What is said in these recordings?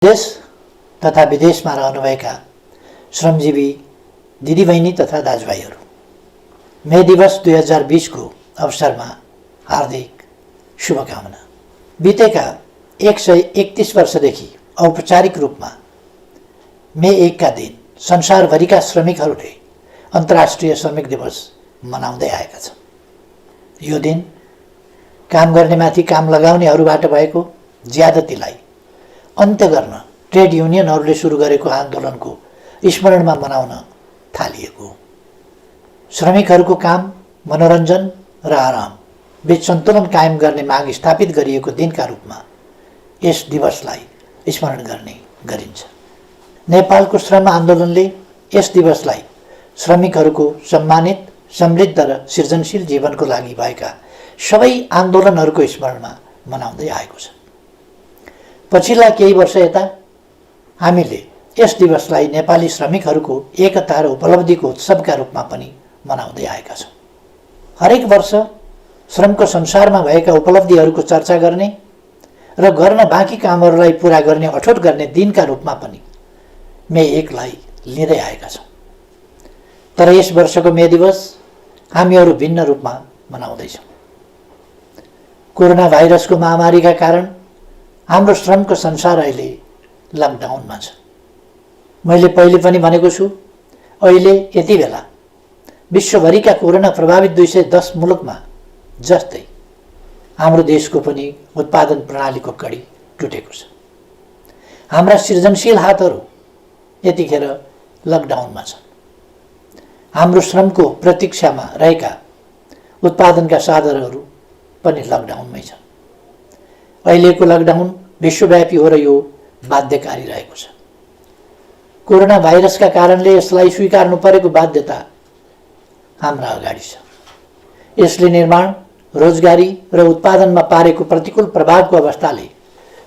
देश तथा विदेशमा रहनुभएका श्रमजीवी दिदीबहिनी तथा दाजुभाइहरू, मे दिवस 2020 को अवसरमा हार्दिक शुभकामना। बितेका 131 वर्षदेखि औपचारिक रूपमा मे 1 का दिन संसारभरिका श्रमिकहरूले अन्तर्राष्ट्रिय श्रमिक दिवस मनाउँदै आएका छन्। यो दिन काम गर्नेमाथि काम लगाउनेहरूबाट भएको ज्यादतीलाई अन्त्य गर्न ट्रेड युनियनहरूले सुरु गरेको आन्दोलनको स्मरणमा मनाउन थालिएको हो। श्रमिकहरूको काम, मनोरञ्जन र आराम बीच सन्तुलन कायम गर्ने माग स्थापित गरिएको दिनका रूपमा यस दिवसलाई स्मरण गर्ने गरिन्छ। नेपालको श्रम आन्दोलनले यस दिवसलाई श्रमिकहरूको सम्मानित, समृद्ध र सृजनशील जीवनको लागि भएका सबै आन्दोलनहरूको स्मरणमा मनाउँदै आएको छ। पछिल्ला केही वर्ष यता हामीले यस दिवसलाई नेपाली श्रमिकहरूको एकता र उपलब्धिको उत्सवका रूपमा पनि मनाउँदै आएका छौँ। हरेक वर्ष श्रमको संसारमा भएका उपलब्धिहरूको चर्चा गर्ने र गर्न बाँकी कामहरूलाई पुरा गर्ने अठोट गर्ने दिनका रूपमा पनि मे 1 लाई लिँदै आएका छौँ। तर यस वर्षको मे दिवस हामीहरू भिन्न रूपमा मनाउँदैछौँ। कोरोना भाइरसको महामारीका कारण हाम्रो श्रमको संसार अहिले लकडाउनमा छ। मैले पहिले पनि भनेको छु, अहिले यति बेला विश्वभरिका कोरोना प्रभावित 210 मुलुकमा जस्तै हाम्रो देशको पनि उत्पादन प्रणालीको कडी टुटेको छ। हाम्रा सृजनशील हातहरू यतिखेर लकडाउनमा छन्। हाम्रो श्रमको प्रतीक्षामा रहेका उत्पादनका साधनहरू पनि लकडाउनमै छन्। अहिलेको लकडाउन विश्वव्यापी हो र यो बाध्यकारी रहेको छ। कोरोना भाइरसका कारणले यसलाई स्वीकार्नु परेको बाध्यता हाम्रा अगाडि छ। यसले निर्माण, रोजगारी र उत्पादनमा पारेको प्रतिकूल प्रभावको अवस्थाले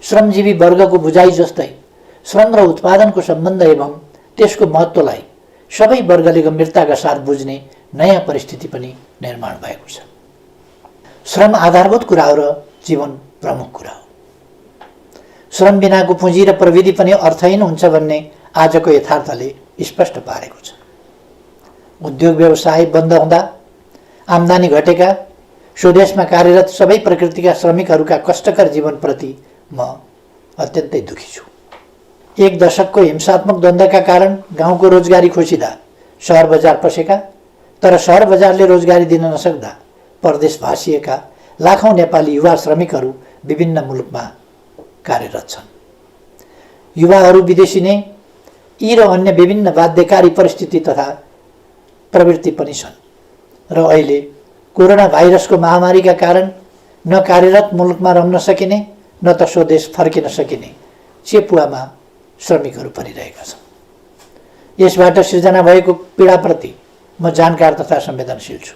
श्रमजीवी वर्गको बुझाइ जस्तै श्रम र उत्पादनको सम्बन्ध एवं त्यसको महत्त्वलाई सबै वर्गले गम्भीरताका साथ बुझ्ने नयाँ परिस्थिति पनि निर्माण भएको छ। श्रम आधारभूत कुरा हो र जीवन प्रमुख कुरा हो। श्रम बिनाको पुँजी र प्रविधि पनि अर्थहीन हुन्छ भन्ने आजको यथार्थले स्पष्ट पारेको छ। उद्योग व्यवसाय बन्द हुँदा आम्दानी घटेका, स्वदेशमा कार्यरत सबै प्रकृतिका श्रमिकहरूका कष्टकर जीवनप्रति म अत्यन्तै दुखी छु। 1 दशकको हिंसात्मक द्वन्द्वका कारण गाउँको रोजगारी खोसिँदा सहर बजार पसेका, तर सहर बजारले रोजगारी दिन नसक्दा परदेश भासिएका लाखौं नेपाली युवा श्रमिकहरू विभिन्न मुलुकमा कार्यरत छन्। युवाहरू विदेशी नै यी र अन्य विभिन्न बाध्यकारी परिस्थिति तथा प्रवृत्ति पनि छन् र अहिले कोरोना भाइरसको महामारीका कारण न कार्यरत मुलुकमा रहन सकिने, न त स्वदेश फर्किन सकिने चेपुवामा श्रमिकहरू परिरहेका छन्। यसबाट सिर्जना भएको पीडाप्रति म जानकार तथा संवेदनशील छु।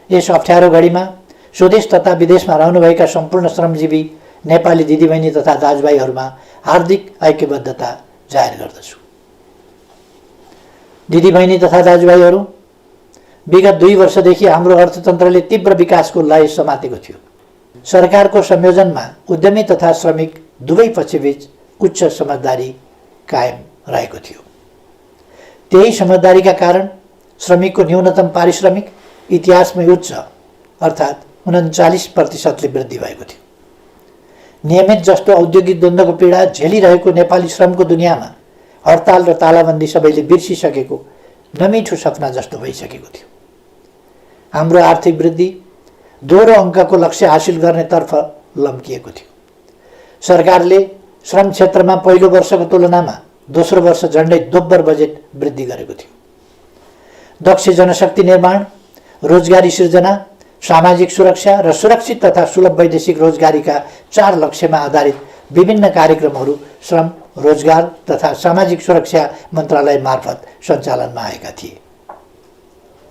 यस अप्ठ्यारो घडीमा स्वदेश तथा विदेशमा रहनुभएका सम्पूर्ण श्रमजीवी नेपाली दिदीबहिनी तथा दाजुभाइहरूमा हार्दिक ऐक्यबद्धता जाहेर गर्दछु। दिदीबहिनी तथा दाजुभाइहरू, विगत 2 वर्षदेखि हाम्रो अर्थतन्त्रले तीव्र विकासको लय समातेको थियो। सरकारको संयोजनमा उद्यमी तथा श्रमिक दुवै पक्षबीच उच्च समझदारी कायम रहेको थियो। त्यही समझदारीका कारण श्रमिकको न्यूनतम पारिश्रमिक इतिहासमै उच्च अर्थात् 39% वृद्धि भएको थियो। नियमित जस्तो औद्योगिक द्वन्द्वको पीडा झेलिरहेको नेपाली श्रमको दुनियाँमा हडताल र तालाबन्दी सबैले बिर्सिसकेको नमिठो सपना जस्तो भइसकेको थियो। हाम्रो आर्थिक वृद्धि दोहोरो अङ्कको लक्ष्य हासिल गर्नेतर्फ लम्किएको थियो। सरकारले श्रम क्षेत्रमा पहिलो वर्षको तुलनामा दोस्रो वर्ष झन्डै दोब्बर बजेट वृद्धि गरेको थियो। दक्ष जनशक्ति निर्माण, रोजगारी सृजना, सामाजिक सुरक्षा र सुरक्षित तथा सुलभ वैदेशिक रोजगारीका 4 लक्ष्यमा आधारित विभिन्न कार्यक्रमहरू श्रम, रोजगार तथा सामाजिक सुरक्षा मन्त्रालय मार्फत सञ्चालनमा आएका थिए।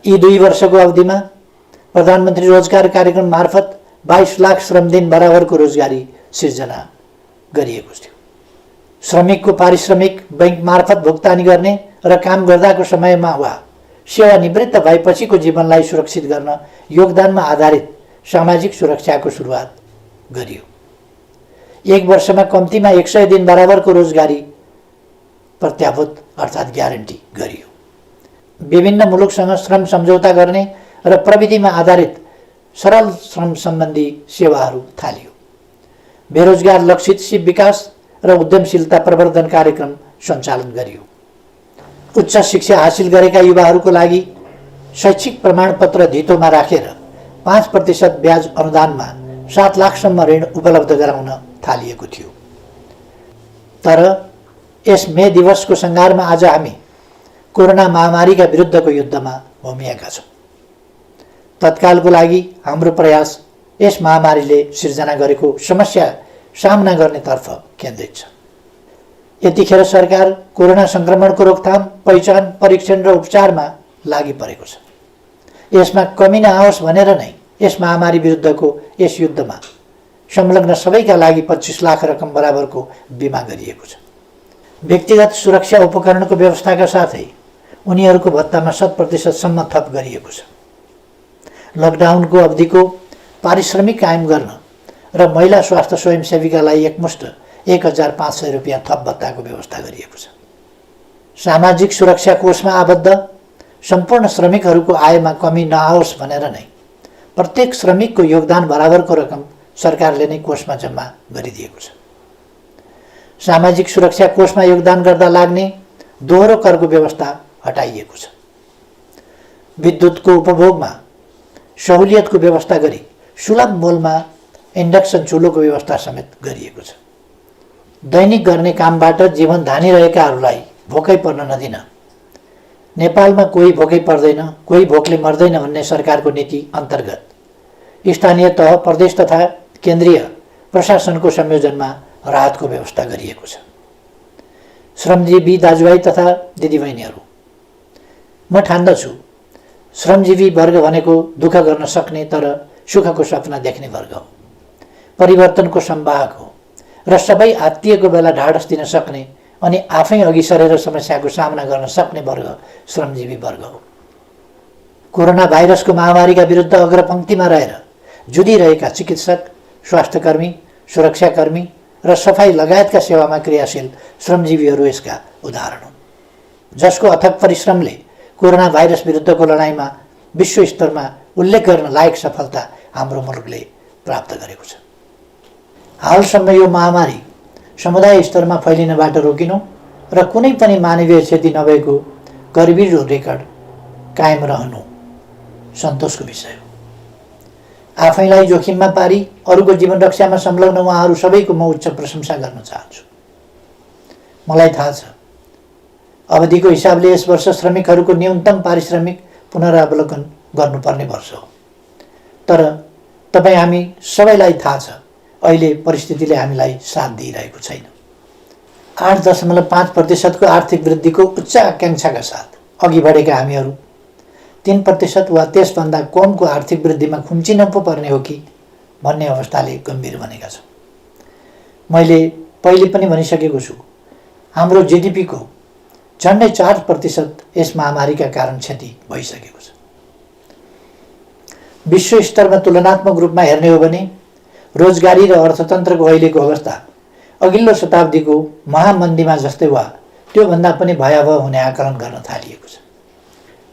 यी 2 वर्षको अवधिमा प्रधानमन्त्री रोजगार कार्यक्रम मार्फत 22 लाख श्रमदिन बराबरको रोजगारी सिर्जना गरिएको थियो। श्रमिकको पारिश्रमिक बैंक मार्फत भुक्तानी गर्ने र काम गर्दाको समयमा वा सेवानिवृत्त भएपछिको जीवनलाई सुरक्षित गर्न योगदानमा आधारित सामाजिक सुरक्षाको सुरुवात गरियो। 1 वर्षमा कम्तीमा 100 दिन बराबरको रोजगारी प्रत्याभूत अर्थात् ग्यारेन्टी गरियो। विभिन्न मुलुकसँग श्रम सम्झौता गर्ने र प्रविधिमा आधारित सरल श्रम सम्बन्धी सेवाहरू थालियो। बेरोजगार लक्षित सिप विकास र उद्यमशीलता प्रवर्धन कार्यक्रम सञ्चालन गरियो। उच्च शिक्षा हासिल गरेका युवाहरूको लागि शैक्षिक प्रमाणपत्र धितोमा राखेर 5% ब्याज अनुदानमा 7 लाखसम्म ऋण उपलब्ध गराउन थालिएको थियो। तर यस मे दिवसको सङ्घारमा आज हामी कोरोना महामारीका विरुद्धको युद्धमा होमिएका छौँ। तत्कालको लागि हाम्रो प्रयास यस महामारीले सिर्जना गरेको समस्या सामना गर्नेतर्फ केन्द्रित छ। यतिखेर सरकार कोरोना सङ्क्रमणको रोकथाम, पहिचान, परीक्षण र उपचारमा लागि परेको छ। यसमा कमी नआओस् भनेर नै यस महामारी विरुद्धको यस युद्धमा संलग्न सबैका लागि 25 लाख रकम बराबरको बिमा गरिएको छ। व्यक्तिगत सुरक्षा उपकरणको व्यवस्थाका साथै उनीहरूको भत्तामा 100% सम्म थप गरिएको छ। लकडाउनको अवधिको पारिश्रमिक कायम गर्न र महिला स्वास्थ्य स्वयंसेवीका लागि एकमुष्ट 1500 रुपियाँ थप भत्ताको व्यवस्था गरिएको छ। सामाजिक सुरक्षा कोषमा आबद्ध सम्पूर्ण श्रमिकहरूको आयमा कमी नआओस् भनेर नै प्रत्येक श्रमिकको योगदान बराबरको रकम सरकारले नै कोषमा जम्मा गरिदिएको छ। सामाजिक सुरक्षा कोषमा योगदान गर्दा लाग्ने दोहोरो करको व्यवस्था हटाइएको छ। विद्युतको उपभोगमा सहुलियतको व्यवस्था गरी सुलभ मोलमा इन्डक्सन चुलोको व्यवस्था समेत गरिएको छ। दैनिक गर्ने कामबाट जीवन धानिरहेकाहरूलाई भोकै पर्न नदिन, नेपालमा कोही भोकै पर्दैन, कोही भोकले मर्दैन भन्ने सरकारको नीति अन्तर्गत स्थानीय तह, प्रदेश तथा केन्द्रीय प्रशासनको संयोजनमा राहतको व्यवस्था गरिएको छ। श्रमजीवी दाजुभाइ तथा दिदीबहिनीहरू, म ठान्दछु श्रमजीवी वर्ग भनेको दुःख गर्न सक्ने तर सुखको सपना देख्ने वर्ग हो, परिवर्तनको संवाहक हो र सबै आत्तिएको बेला ढाडस दिन सक्ने अनि आफै अघि सरेर समस्याको सामना गर्न सक्ने वर्ग श्रमजीवी वर्ग हो। कोरोना भाइरसको महामारीका विरुद्ध अग्रपङ्क्तिमा रहेर जुधिरहेका चिकित्सक, स्वास्थ्यकर्मी, सुरक्षाकर्मी र सफाई लगायतका सेवामा क्रियाशील श्रमजीवीहरू यसका उदाहरण हुन्, जसको अथक परिश्रमले कोरोना भाइरस विरुद्धको लडाइँमा विश्व स्तरमा उल्लेख गर्न लायक सफलता हाम्रो मुलुकले प्राप्त गरेको छ। हालसम्म यो महामारी समुदाय स्तरमा फैलिनबाट रोकिनु र कुनै पनि मानवीय क्षति नभएको गरिबीको रेकर्ड कायम रहनु सन्तोषको विषय हो। आफैलाई जोखिममा पारी अरूको जीवन रक्षामा संलग्न उहाँहरू सबैको म उच्च प्रशंसा गर्न चाहन्छु। मलाई थाहा छ अवधिको हिसाबले यस वर्ष श्रमिकहरूको न्यूनतम पारिश्रमिक पुनरावलोकन गर्नुपर्ने वर्ष हो, तर तपाईँ हामी सबैलाई थाहा छ अहिले परिस्थितिले हामीलाई साथ दिइरहेको छैन। 8.5% आर्थिक वृद्धिको उच्च आकाङ्क्षाका साथ अघि बढेका हामीहरू 3% वा त्यसभन्दा कमको आर्थिक वृद्धिमा खुम्चिन पो पर्ने हो कि भन्ने अवस्थाले गम्भीर बनेका छौँ। मैले पहिले पनि भनिसकेको छु, हाम्रो जीडीपीको झन्डै 4% यस महामारीका कारण क्षति भइसकेको छ। विश्व स्तरमा तुलनात्मक रूपमा हेर्ने हो भने रोजगारी र अर्थतन्त्रको अहिलेको अवस्था अघिल्लो शताब्दीको महामन्दीमा जस्तै वा त्योभन्दा पनि भयावह हुने आकलन गर्न थालिएको छ।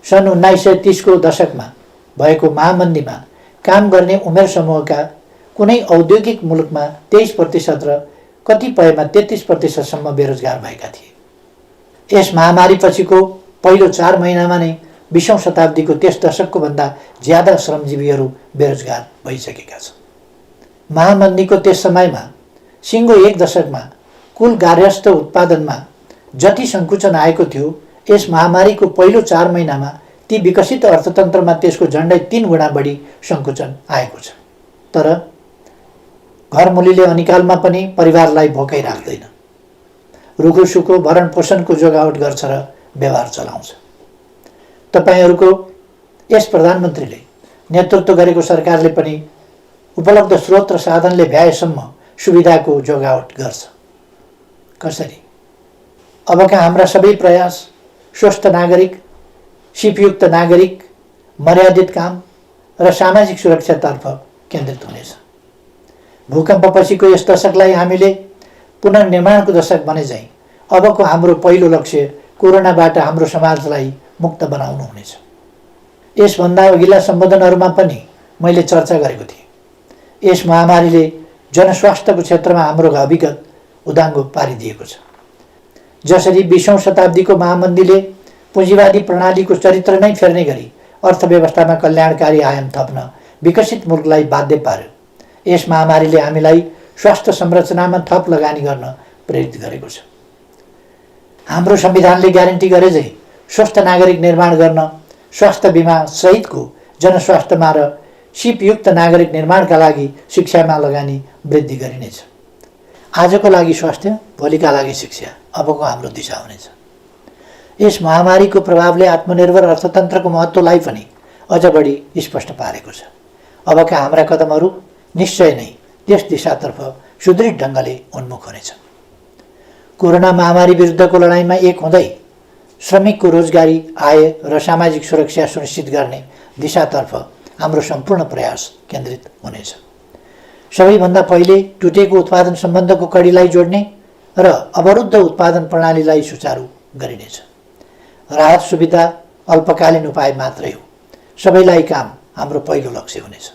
सन् 1930 को दशकमा भएको महामन्दीमा काम गर्ने उमेर समूहका कुनै औद्योगिक मुलुकमा 23% र कतिपयमा 33% सम्म बेरोजगार भएका थिए। यस महामारी पछिको पहिलो 4 महिनामा नै 20औं शताब्दीको त्यस दशकको भन्दा ज्यादा श्रमजीवीहरू बेरोजगार भइसकेका छन्। महामन्दीको त्यस समयमा सिङ्गो 1 दशकमा कुल गार्हस्थ्य उत्पादनमा जति सङ्कुचन आएको थियो, यस महामारीको पहिलो 4 महिनामा ती विकसित अर्थतन्त्रमा त्यसको झन्डै 3 गुणा बढी सङ्कुचन आएको छ। तर घरमुलीले अनिकालमा पनि परिवारलाई भोकै राख्दैन, रुखोसुखो भरण पोषणको जोगावट गर्छ र व्यवहार चलाउँछ। तपाईहरूको यस प्रधानमन्त्रीले नेतृत्व गरेको सरकारले पनि उपलब्ध स्रोत र साधनले भ्याएसम्म सुविधाको जोगावट गर्छ। कसरी? अबका हाम्रा सबै प्रयास स्वस्थ नागरिक, सिपयुक्त नागरिक, मर्यादित काम र सामाजिक सुरक्षातर्फ केन्द्रित हुनेछ। भूकम्पपछिको यस दशकलाई हामीले पुनर्निर्माणको दशक बने चाहिँ अबको हाम्रो पहिलो लक्ष्य कोरोनाबाट हाम्रो समाजलाई मुक्त बनाउनु हुनेछ। यसभन्दा अघिल्ला सम्बोधनहरूमा पनि मैले चर्चा गरेको थिएँ। यस महामारीले जनस्वास्थ्यको क्षेत्रमा हाम्रो अभिगत उदाङ्गो पारिदिएको छ। जसरी 20औं शताब्दीको महामन्दीले पुँजीवादी प्रणालीको चरित्र नै फेर्ने गरी अर्थव्यवस्थामा कल्याणकारी आयाम थप्न विकसित मुलुकलाई बाध्य पार्यो, यस महामारीले हामीलाई स्वास्थ्य संरचनामा थप लगानी गर्न प्रेरित गरेको छ। हाम्रो संविधानले ग्यारेन्टी गरे चाहिँ स्वस्थ नागरिक निर्माण गर्न स्वास्थ्य बिमा सहितको जनस्वास्थ्यमा र सिपयुक्त नागरिक निर्माणका लागि शिक्षामा लगानी वृद्धि गरिनेछ। आजको लागि स्वास्थ्य, भोलिका लागि शिक्षा अबको हाम्रो दिशा हुनेछ। यस महामारीको प्रभावले आत्मनिर्भर अर्थतन्त्रको महत्त्वलाई पनि अझ बढी स्पष्ट पारेको छ। अबका हाम्रा कदमहरू निश्चय नै त्यस दिशातर्फ सुदृढ ढङ्गले उन्मुख हुनेछ। कोरोना महामारी विरुद्धको लडाइँमा एक हुँदै श्रमिकको रोजगारी, आय र सामाजिक सुरक्षा सुनिश्चित गर्ने दिशातर्फ हाम्रो सम्पूर्ण प्रयास केन्द्रित हुनेछ। सबैभन्दा पहिले टुटेको उत्पादन सम्बन्धको कडीलाई जोड्ने र अवरुद्ध उत्पादन प्रणालीलाई सुचारू गरिनेछ। राहत सुविधा अल्पकालीन उपाय मात्रै हो, सबैलाई काम हाम्रो पहिलो लक्ष्य हुनेछ।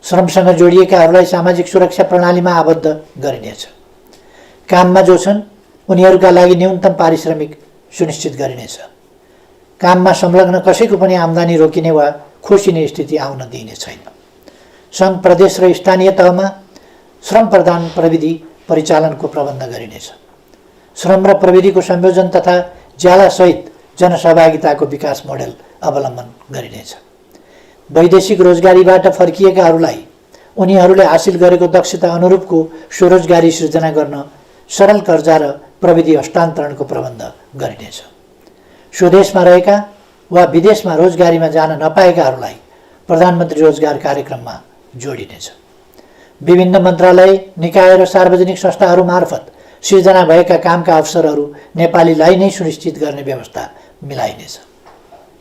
श्रमसँग जोडिएकाहरूलाई सामाजिक सुरक्षा प्रणालीमा आबद्ध गरिनेछ। काममा जो छन् उनीहरूका लागि न्यूनतम पारिश्रमिक सुनिश्चित गरिनेछ। काममा संलग्न कसैको पनि आम्दानी रोकिने वा खोसिने स्थिति आउन दिइने छैन। सङ्घ, प्रदेश र स्थानीय तहमा श्रम प्रदान प्रविधि परिचालनको प्रबन्ध गरिनेछ। श्रम र प्रविधिको संयोजन तथा ज्यालासहित जनसहभागिताको विकास मोडेल अवलम्बन गरिनेछ। वैदेशिक रोजगारीबाट फर्किएकाहरूलाई उनीहरूले हासिल गरेको दक्षता अनुरूपको स्वरोजगारी सृजना गर्न सरल कर्जा र प्रविधि हस्तान्तरणको प्रबन्ध गरिनेछ। स्वदेशमा रहेका वा विदेशमा रोजगारीमा जान नपाएकाहरूलाई प्रधानमन्त्री रोजगार कार्यक्रममा जोडिनेछ। विभिन्न मन्त्रालय, निकाय र सार्वजनिक संस्थाहरू मार्फत सिर्जना भएका कामका अवसरहरू नेपालीलाई नै सुनिश्चित गर्ने व्यवस्था मिलाइनेछ।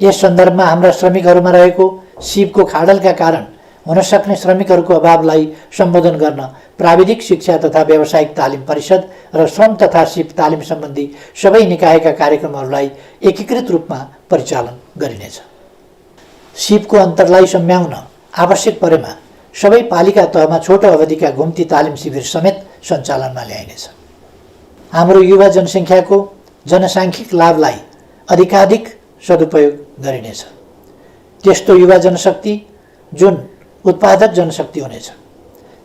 यस सन्दर्भमा हाम्रा श्रमिकहरूमा रहेको सिपको खाडलका कारण हुन सक्ने श्रमिकहरूको अभावलाई सम्बोधन गर्न प्राविधिक शिक्षा तथा व्यावसायिक तालिम परिषद र श्रम तथा सिप तालिम सम्बन्धी सबै निकायका कार्यक्रमहरूलाई एकीकृत रूपमा परिचालन गरिनेछ। सिपको अन्तरलाई सम्झाउन आवश्यक परेमा सबै पालिका तहमा छोटो अवधिका घुम्ती तालिम शिविर समेत सञ्चालनमा ल्याइनेछ। हाम्रो युवा जनसङ्ख्याको जनसाङ्ख्यिक लाभलाई अधिकाधिक सदुपयोग गरिनेछ। त्यस्तो युवा जनशक्ति जुन उत्पादक जनशक्ति हुनेछ,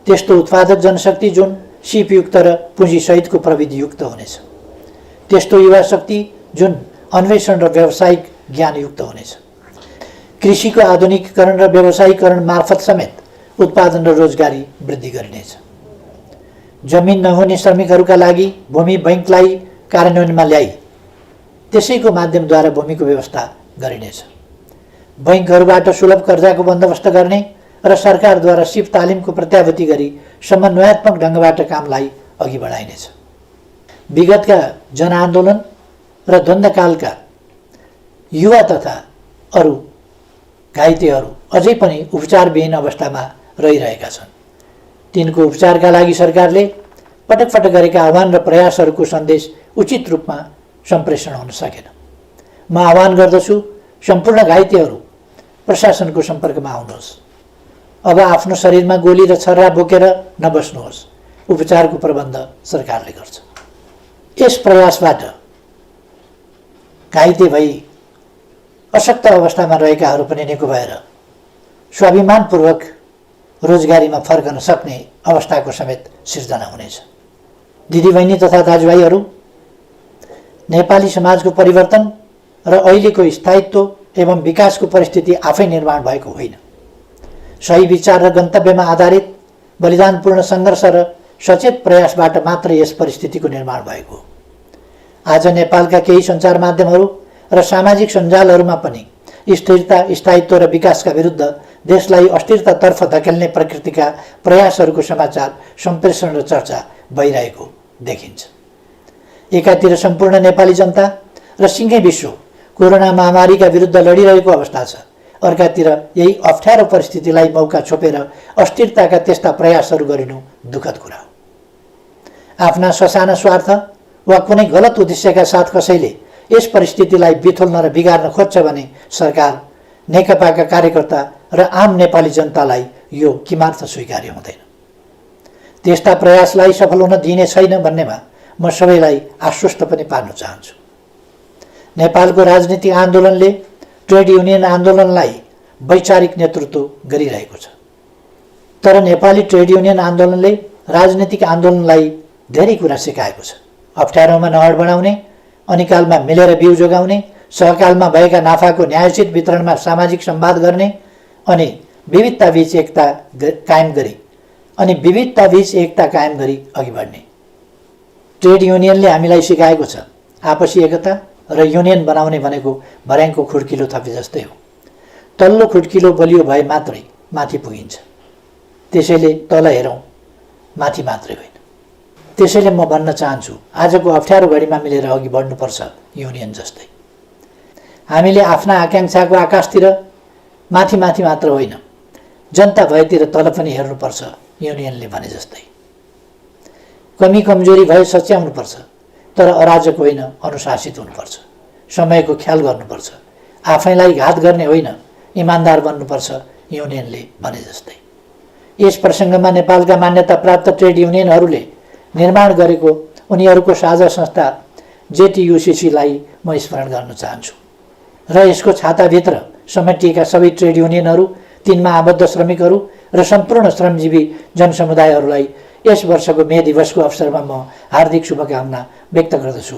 त्यस्तो उत्पादक जनशक्ति जुन सिपयुक्त र पुँजीसहितको प्रविधियुक्त हुनेछ, त्यस्तो युवा शक्ति जुन अन्वेषण र व्यावसायिक ज्ञानयुक्त हुनेछ। कृषिको आधुनिकीकरण र व्यावसायीकरण मार्फत समेत उत्पादन र रोजगारी वृद्धि गरिनेछ। जमिन नहुने श्रमिकहरूका लागि भूमि बैङ्कलाई कार्यान्वयनमा ल्याई त्यसैको माध्यमद्वारा भूमिको व्यवस्था गरिनेछ। बैङ्कहरूबाट सुलभ कर्जाको बन्दोबस्त गर्ने र सरकारद्वारा सिप तालिमको प्रत्याभूति गरी समन्वयात्मक ढङ्गबाट कामलाई अघि बढाइनेछ। विगतका जनआन्दोलन र द्वन्द्वकालका युवा तथा अरू घाइतेहरू अझै पनि उपचारविहीन अवस्थामा रहिरहेका छन्। तिनको उपचारका लागि सरकारले पटक पटक गरेका आह्वान र प्रयासहरूको सन्देश उचित रूपमा सम्प्रेषण हुन सकेन। म आह्वान गर्दछु सम्पूर्ण घाइतेहरू प्रशासनको सम्पर्कमा आउनुहोस्। अब आफ्नो शरीरमा गोली र छर्रा बोकेर नबस्नुहोस्। उपचारको प्रबन्ध सरकारले गर्छ। यस प्रयासबाट घाइते भई अशक्त अवस्थामा रहेकाहरू पनि निको भएर स्वाभिमानपूर्वक रोजगारीमा फर्कन सक्ने अवस्थाको समेत सिर्जना हुनेछ। दिदीबहिनी तथा दाजुभाइहरू, नेपाली समाजको परिवर्तन र अहिलेको स्थायित्व एवं विकासको परिस्थिति आफै निर्माण भएको होइन। सही विचार र गन्तव्यमा आधारित बलिदानपूर्ण सङ्घर्ष र सचेत प्रयासबाट मात्र यस परिस्थितिको निर्माण भएको हो। आज नेपालका केही सञ्चार माध्यमहरू र सामाजिक सञ्जालहरूमा पनि स्थिरता, स्थायित्व र विकासका विरुद्ध देशलाई अस्थिरतातर्फ धकेल्ने प्रकृतिका प्रयासहरूको समाचार सम्प्रेषण र चर्चा भइरहेको देखिन्छ। एकातिर सम्पूर्ण नेपाली जनता र सिङ्गै विश्व कोरोना महामारीका विरुद्ध लडिरहेको अवस्था छ। अर्कातिर यही अप्ठ्यारो परिस्थितिलाई मौका छोपेर अस्थिरताका त्यस्ता प्रयासहरू गरिनु दुःखद कुरा हो। आफ्ना ससाना स्वार्थ वा कुनै गलत उद्देश्यका साथ कसैले यस परिस्थितिलाई बिथोल्न र बिगार्न खोज्छ भने सरकार, नेकपाका कार्यकर्ता र आम नेपाली जनतालाई यो किमार्थ स्वीकार्य हुँदैन। त्यस्ता प्रयासलाई सफल हुन दिइने छैन भन्नेमा म सबैलाई आश्वस्त पनि पार्न चाहन्छु। नेपालको राजनीतिक आन्दोलनले ट्रेड युनियन आन्दोलनलाई वैचारिक नेतृत्व गरिरहेको छ, तर नेपाली ट्रेड युनियन आन्दोलनले राजनीतिक आन्दोलनलाई धेरै कुरा सिकाएको छ। अप्ठ्यारोमा नहर बनाउने, अनिकालमा मिलेर बिउ जोगाउने, सहकालमा भएका नाफाको न्यायोचित वितरणमा सामाजिक संवाद गर्ने अनि विविधताबीच एकता कायम गरी अघि बढ्ने। ट्रेड युनियनले हामीलाई सिकाएको छ आपसी एकता र युनियन बनाउने भनेको भर्याङको खुड्किलो थपे जस्तै हो। तल्लो खुड्किलो बलियो भए मात्रै माथि पुगिन्छ। त्यसैले तल हेरौँ, माथि मात्रै होइन। त्यसैले म भन्न चाहन्छु, आजको अप्ठ्यारो घडीमा मिलेर अघि बढ्नुपर्छ युनियन जस्तै। हामीले आफ्ना आकाङ्क्षाको आकाशतिर माथि माथि मात्र होइन, जनता भएतिर तल पनि हेर्नुपर्छ युनियनले भने जस्तै। कमी कमजोरी भए सच्याउनुपर्छ, तर अराजक होइन, अनुशासित हुनुपर्छ। समयको ख्याल गर्नुपर्छ, आफैलाई घात गर्ने होइन, इमान्दार बन्नुपर्छ युनियनले भने जस्तै। यस प्रसङ्गमा नेपालका मान्यता प्राप्त ट्रेड युनियनहरूले निर्माण गरेको उनीहरूको साझा संस्था जेटियुसिसीलाई म स्मरण गर्न चाहन्छु र यसको छाताभित्र समेटिएका सबै ट्रेड युनियनहरू, तिनमा आबद्ध श्रमिकहरू र सम्पूर्ण श्रमजीवी जनसमुदायहरूलाई यस वर्षको मे दिवसको अवसरमा म हार्दिक शुभकामना व्यक्त गर्दछु।